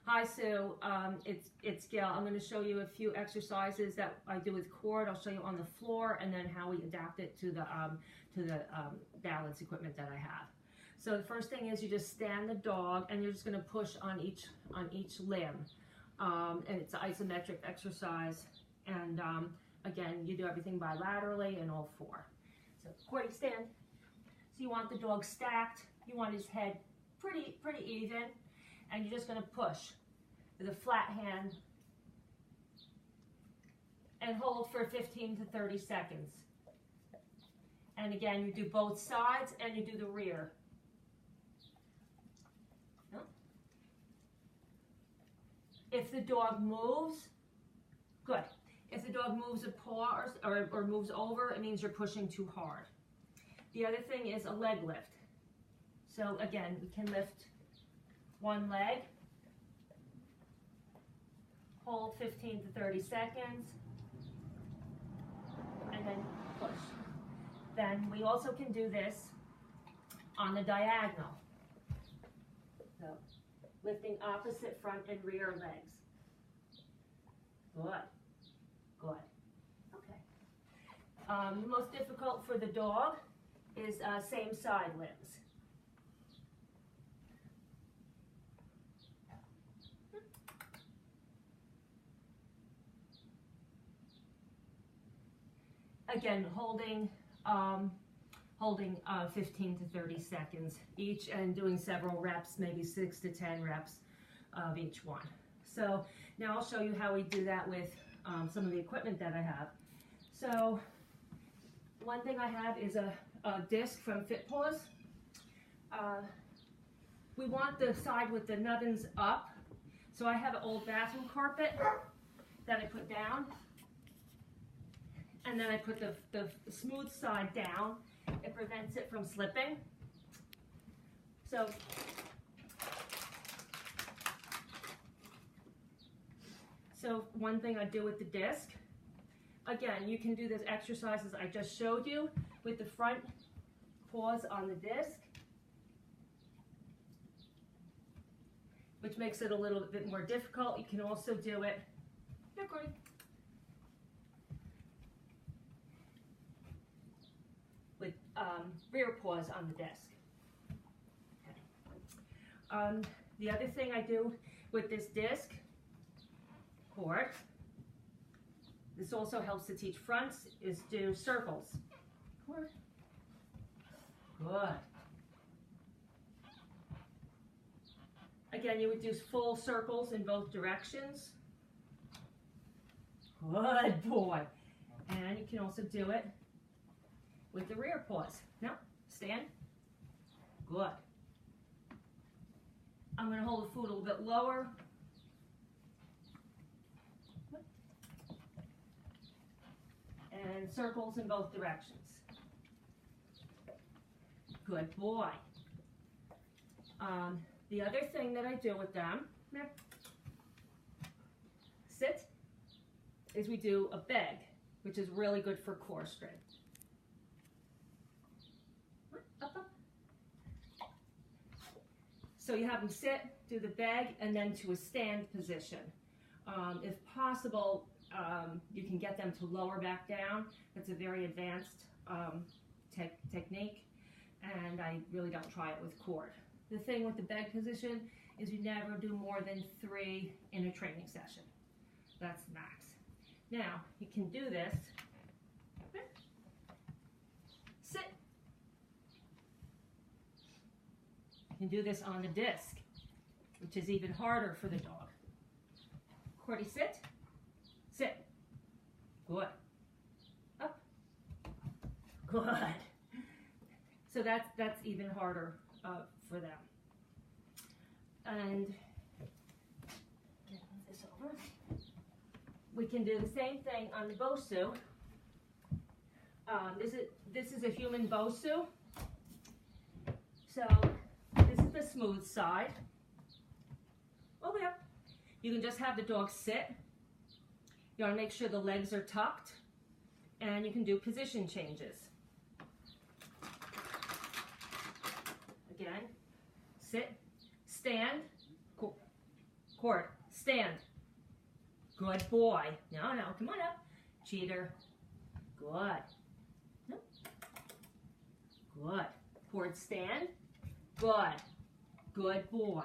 Hi Sue, it's Gail. I'm going to show you a few exercises that I do with Chord. I'll show you on the floor and then how we adapt it to the balance equipment that I have. So the first thing is you just stand the dog and you're just going to push on each limb, and it's an isometric exercise. And again, you do everything bilaterally and all four. So Chord, stand. So you want the dog stacked. You want his head pretty even. And you're just going to push with a flat hand and hold for 15 to 30 seconds. And again, you do both sides and you do the rear. If the dog moves, good. If the dog moves a paw or moves over, it means you're pushing too hard. The other thing is a leg lift. So again, we can lift one leg, hold 15 to 30 seconds, and then push. Then we also can do this on the diagonal. So lifting opposite front and rear legs. Good, good. Okay. The most difficult for the dog is same side limbs. Again, holding 15 to 30 seconds each and doing several reps, maybe 6 to 10 reps of each one. So now I'll show you how we do that with some of the equipment that I have. So one thing I have is a disc from FitPaws. We want the side with the nubbins up. So I have an old bathroom carpet that I put down. And then I put the smooth side down. It prevents it from slipping. So one thing I do with the disc, again, you can do this exercises I just showed you with the front paws on the disc, which makes it a little bit more difficult. You can also do it, with rear paws on the disc. Okay. The other thing I do with this disc, Chord, this also helps to teach fronts, is do circles. Chord. Good. Again, you would do full circles in both directions. Good boy. And you can also do it with the rear paws. Now, stand. Good. I'm going to hold the foot a little bit lower. And circles in both directions. Good boy. The other thing that I do with them, sit, is we do a beg, which is really good for core strength. Up, up. So you have them sit, do the beg, and then to a stand position. If possible, you can get them to lower back down. That's a very advanced technique, and I really don't try it with Chord. The thing with the beg position is you never do more than 3 in a training session. That's the max. Now, you can do this. Sit. You can do this on the disc, which is even harder for the dog. Chordy, sit. Sit. Good. Up. Good. So that's even harder for them. And move this over. We can do the same thing on the Bosu. This is a human Bosu. So this is the smooth side. Over there. You can just have the dog sit. You want to make sure the legs are tucked, and you can do position changes. Again, sit, stand, cool. Chord, stand. Good boy. No, come on up. Cheater. Good. No. Good. Chord, stand. Good. Good boy.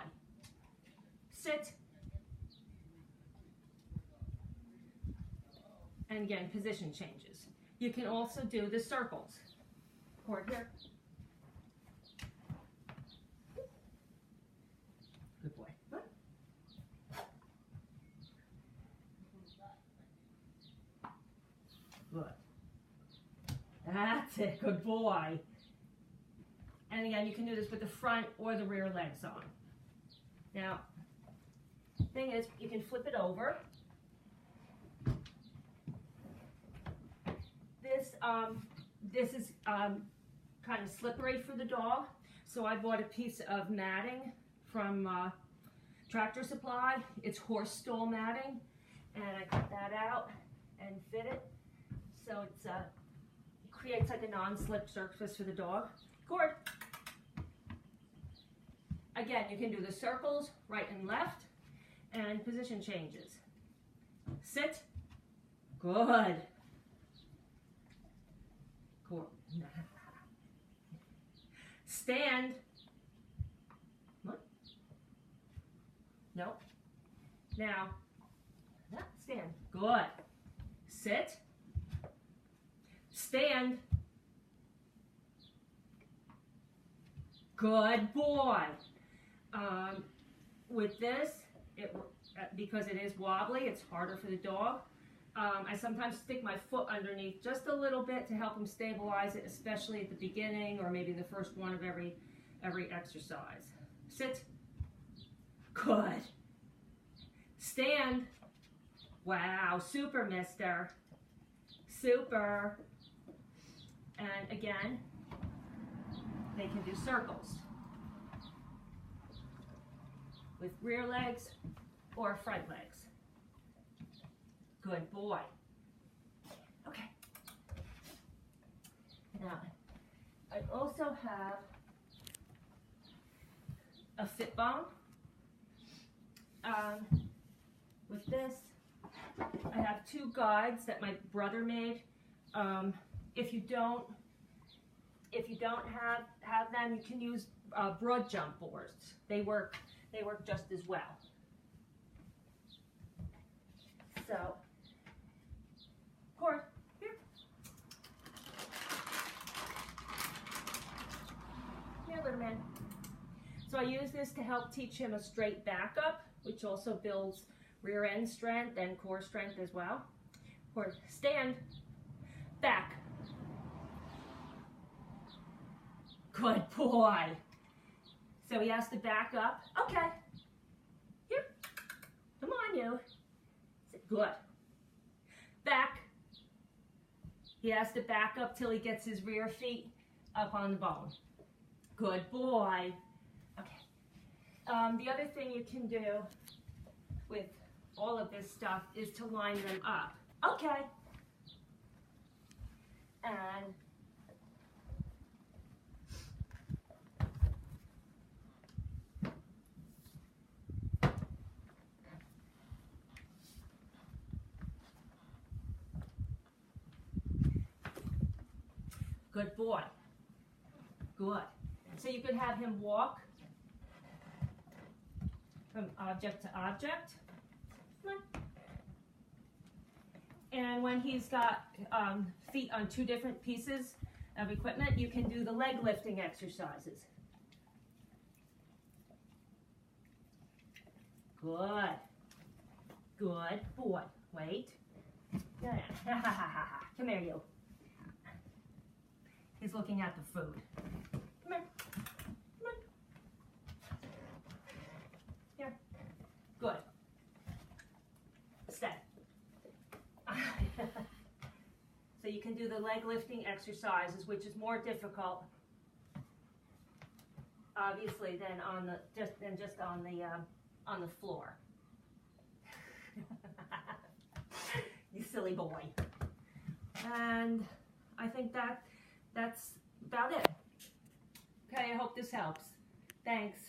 Sit. And again, position changes. You can also do the circles. Chord here. Good boy. Good. Good. That's it. Good boy. And again, you can do this with the front or the rear legs on. Now, thing is, you can flip it over. This is kind of slippery for the dog, so I bought a piece of matting from Tractor Supply. It's horse stall matting, and I cut that out and fit it, so it creates like a non-slip surface for the dog. Chord. Again, you can do the circles, right and left, and position changes. Sit. Good. Chord. Stand. What? No. Now, stand. Good. Sit. Stand. Good boy. With this, because it is wobbly, it's harder for the dog. I sometimes stick my foot underneath just a little bit to help him stabilize it, especially at the beginning or maybe the first one of every exercise. Sit. Good. Stand. Wow, super, mister. Super. And again, they can do circles with rear legs or front legs. Good boy. Okay. Now, I also have a fit bone. With this, I have two guides that my brother made. If you don't have them, you can use broad jump boards. They work just as well. So, Chord, here. Here, little man. So I use this to help teach him a straight back up, which also builds rear end strength and core strength as well. Chord, stand, back. Good boy. So he has to back up. Okay. Here. Come on, you. Good. Back. He has to back up till he gets his rear feet up on the bone. Good boy. Okay. The other thing you can do with all of this stuff is to line them up. Okay. And good boy. Good. So you could have him walk from object to object. And when he's got feet on two different pieces of equipment, you can do the leg lifting exercises. Good. Good boy. Wait. Come here, you. He's looking at the food. Come here. Come on. Here. Good. Stay. So you can do the leg lifting exercises, which is more difficult, obviously, than just on the floor. You silly boy. And I think that's about it. Okay, I hope this helps. Thanks.